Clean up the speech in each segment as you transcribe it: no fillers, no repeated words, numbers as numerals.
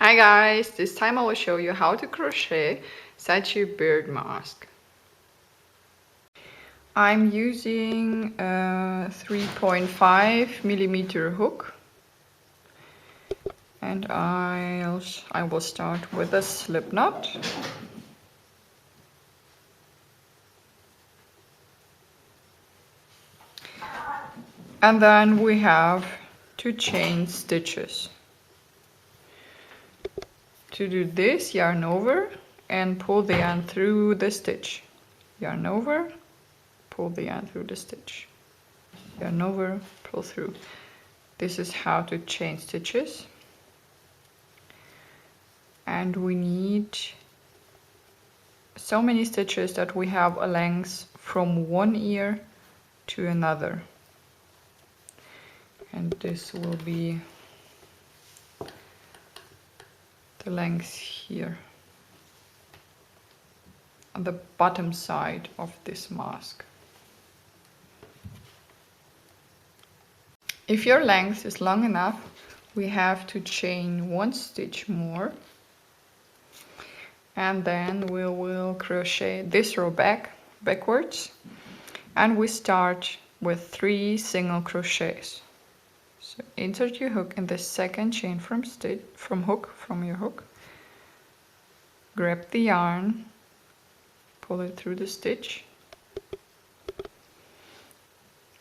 Hi guys, this time I will show you how to crochet such a bird mask. I'm using a 3.5 millimeter hook and I will start with a slip knot. And then we have 2 chain stitches. To do this, yarn over and pull the yarn through the stitch. Yarn over, pull the yarn through the stitch. Yarn over, pull through. This is how to chain stitches. And we need so many stitches that we have a length from one ear to another. And this will be the length here on the bottom side of this mask. If your length is long enough, we have to chain 1 stitch more, and then we will crochet this row backwards, and we start with 3 single crochets. So insert your hook in the second chain from your hook, grab the yarn, pull it through the stitch.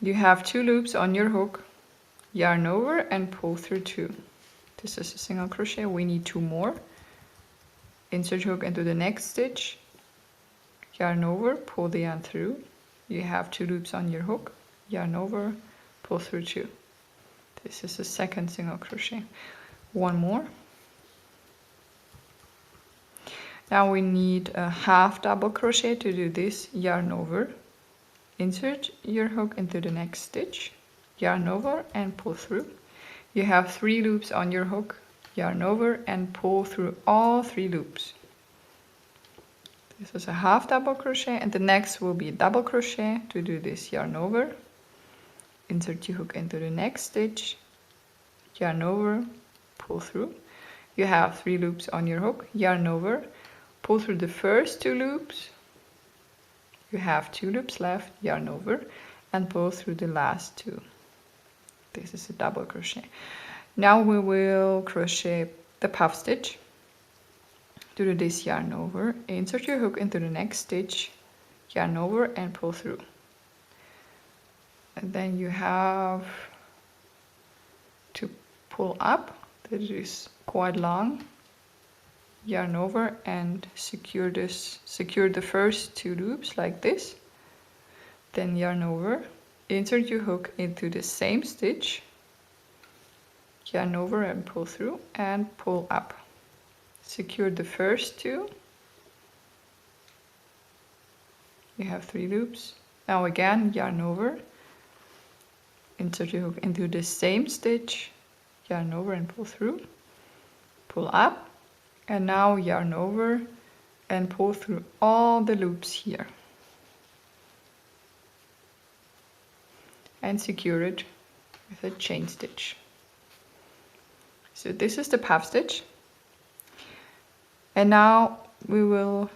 You have 2 loops on your hook, yarn over and pull through 2. This is a single crochet, we need 2 more. Insert your hook into the next stitch, yarn over, pull the yarn through. You have 2 loops on your hook, yarn over, pull through 2. This is the second single crochet. 1 more. Now we need a half double crochet to do this. Yarn over, insert your hook into the next stitch, yarn over and pull through. You have 3 loops on your hook, yarn over and pull through all 3 loops. This is a half double crochet, and the next will be a double crochet. To do this, yarn over, insert your hook into the next stitch, yarn over, pull through. You have 3 loops on your hook, yarn over, pull through the first 2 loops. You have 2 loops left, yarn over and pull through the last 2. This is a double crochet. Now we will crochet the puff stitch. To do this, yarn over, insert your hook into the next stitch, yarn over and pull through. And then you have to pull up. That is quite long. Yarn over and secure the first 2 loops like this. Then yarn over, insert your hook into the same stitch, yarn over and pull through and pull up. Secure the first 2. You have 3 loops. Now again, yarn over, insert your hook into the same stitch, yarn over and pull through, pull up, and now yarn over and pull through all the loops here. And secure it with a chain stitch. So this is the puff stitch. And now we will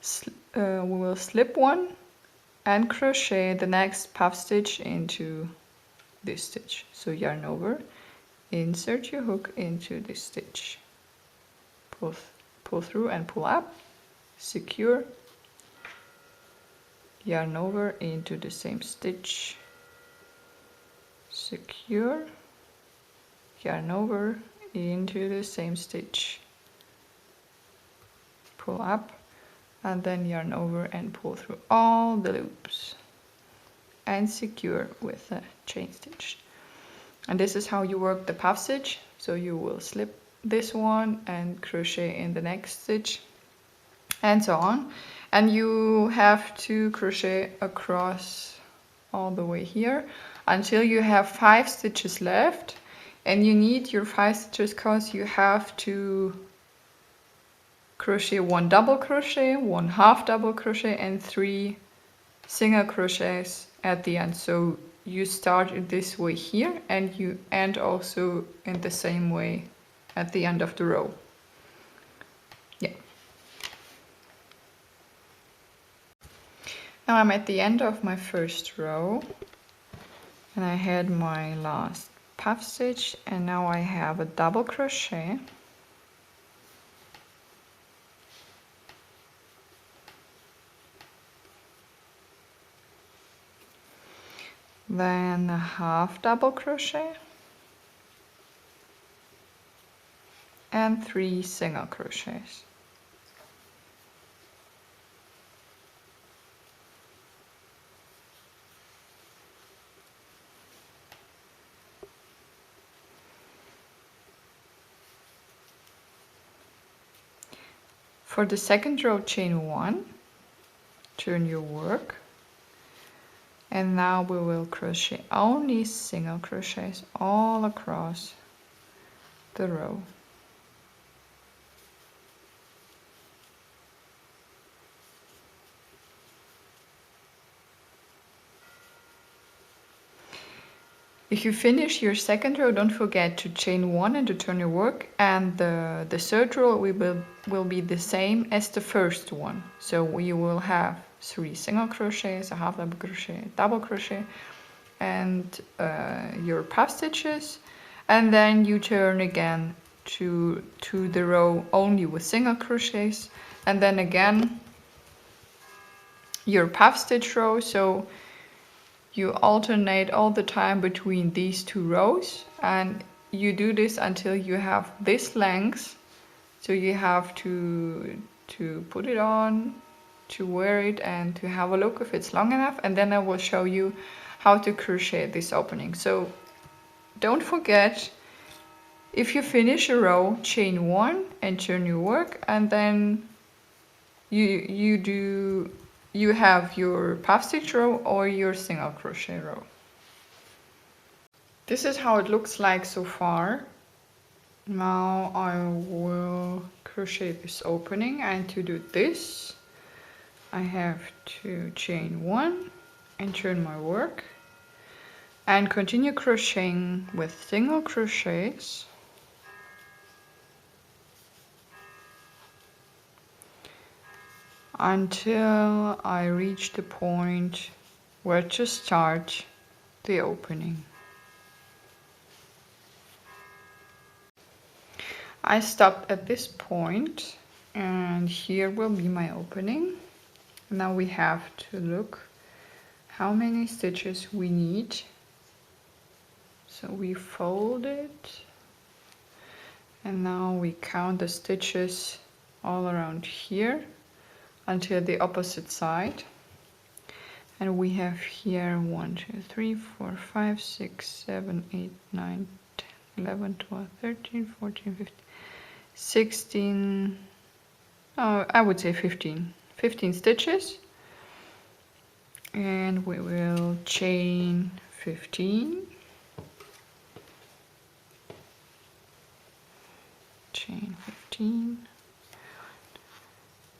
slip 1 and crochet the next puff stitch into this stitch. So yarn over, insert your hook into this stitch, pull through and pull up, secure, yarn over into the same stitch, secure, yarn over into the same stitch, pull up, and then yarn over and pull through all the loops and secure with a chain stitch. And this is how you work the puff stitch. So you will slip this one and crochet in the next stitch and so on, and you have to crochet across all the way here until you have 5 stitches left. And you need your 5 stitches because you have to crochet 1 double crochet, 1 half double crochet and 3 single crochets at the end. So you start in this way here and you end also in the same way at the end of the row. Now I'm at the end of my first row and I had my last puff stitch, and now I have a double crochet, then a half double crochet and 3 single crochets. For the second row, chain 1, turn your work, and now we will crochet only single crochets all across the row. If you finish your second row, don't forget to chain 1 and to turn your work, and the third row will be the same as the first one. So you will have 3 single crochets, a half double crochet, and your puff stitches, and then you turn again to the row only with single crochets, and then again your puff stitch row. So you alternate all the time between these 2 rows, and you do this until you have this length. So you have to put it on, to wear it, and to have a look if it's long enough, and then I will show you how to crochet this opening. So don't forget, if you finish a row, chain 1 and turn your work, and then you have your puff stitch row or your single crochet row. This is how it looks like so far. Now I will crochet this opening, and to do this I have to chain 1 and turn my work and continue crocheting with single crochets until I reach the point where to start the opening. I stopped at this point, and here will be my opening. Now we have to look how many stitches we need. So we fold it, and now we count the stitches all around here until the opposite side, and we have here 1, 2, 3, 4, 5, 6, 7, 8, 9, 10, 11, 12, 13, 14, 15, 16, I would say 15 stitches, and we will chain 15, chain 15,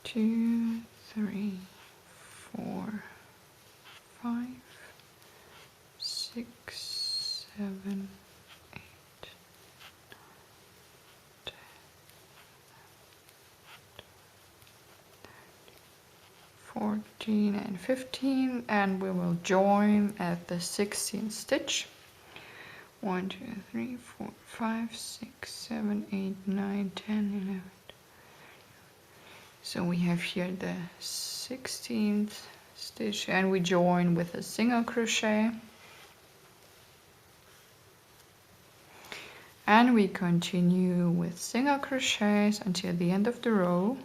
2, 3, 4, 5, 6, 7, 8, 10, 14 and 15, and we will join at the 16th stitch. 1, 2, 3, 4, 5, 6, 7, 8, 9, 10, 11. So we have here the 16th stitch, and we join with a single crochet, and we continue with single crochets until the end of the row.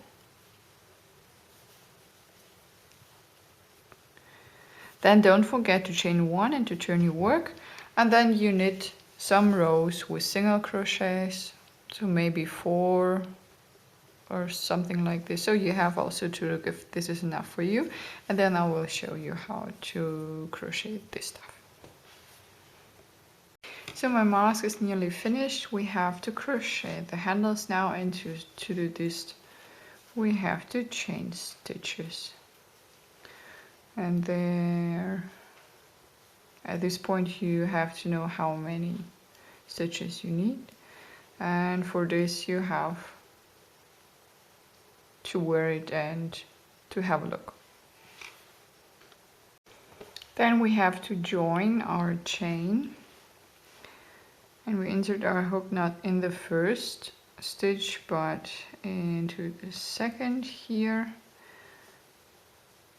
Then don't forget to chain 1 and to turn your work, and then you knit some rows with single crochets, so maybe 4 or something like this. So you have also to look if this is enough for you, and then I will show you how to crochet this stuff. So my mask is nearly finished. We have to crochet the handles now, and to do this we have to chain stitches. And there, at this point you have to know how many stitches you need, and for this you have to wear it and to have a look. Then we have to join our chain, and we insert our hook not in the first stitch but into the second here,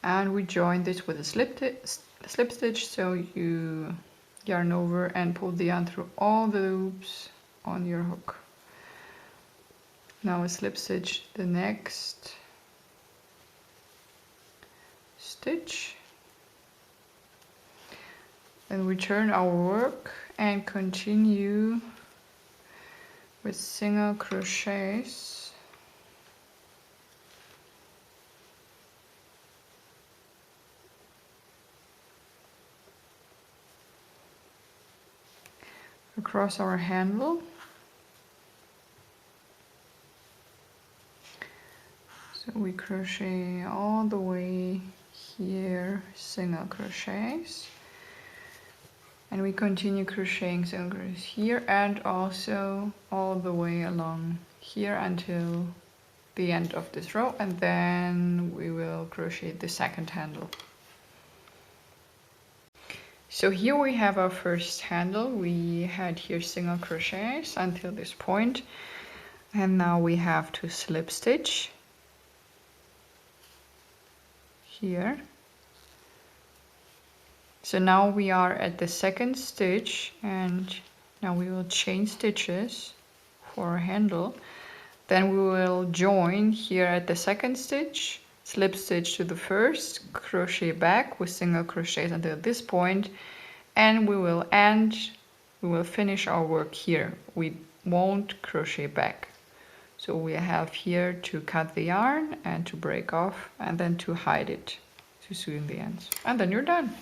and we join this with a slip stitch. So you yarn over and pull the yarn through all the loops on your hook. Now a slip stitch the next stitch. Then we turn our work and continue with single crochets. Across our handle. So we crochet all the way here, single crochets. And we continue crocheting single crochets here and also all the way along here until the end of this row, and then we will crochet the second handle. So here we have our first handle. We had here single crochets until this point, and now we have to slip stitch here. So now we are at the second stitch, and now we will chain stitches for our handle. Then we will join here at the second stitch, slip stitch to the first, crochet back with single crochets until this point, and we will finish our work here. We won't crochet back. So we have here to cut the yarn and to break off and then to hide it to sew in the ends. And then you're done.